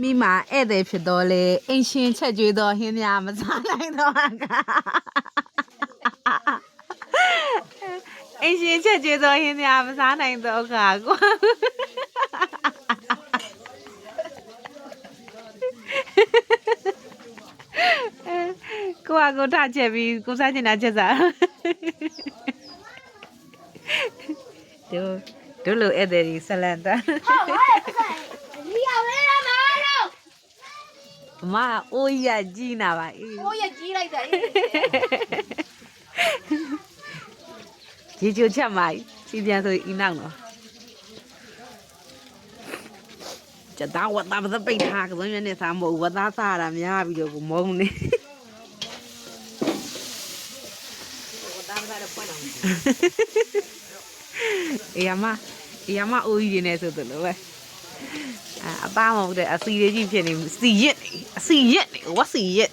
မိမဧည့်သည်ဖြစ်တော့လေအိမ်ရှင်ချက်ကျွေးတော့ဟင်းများမစားနိုင်တော့ကအိမ်ရှင်ချက်ကျွေးတော့ဟင်းများမစားနိုင်တော့ကကွာကိုထချက်ပြီးကိုစားချင်တာချက်စားတို့လိုဧည့်သည်ဆလန်တာမအိုးရကြီးနာပါအေးအိုးရကြီးလိုက်တာအေးရေချိုချက်မိုက်စီပြန်ဆိုအီနောက်တော့ကျတော့ဝတ်သားပစပိတ်ထားကစုံရနေစားမဟုတ်ဝတ်သားစားတာများပြီးတော့ကိုမုန်းနေဝတ်သားစားတော့ပွက်တော့အေးမအိုးကြီးနေဆိုတော့လို့ပဲအသားမဟုတ်တဲ့အစီလေးကြီးဖြစ်နေစီရက်နေအစီရက်နေဝတ်စီရက်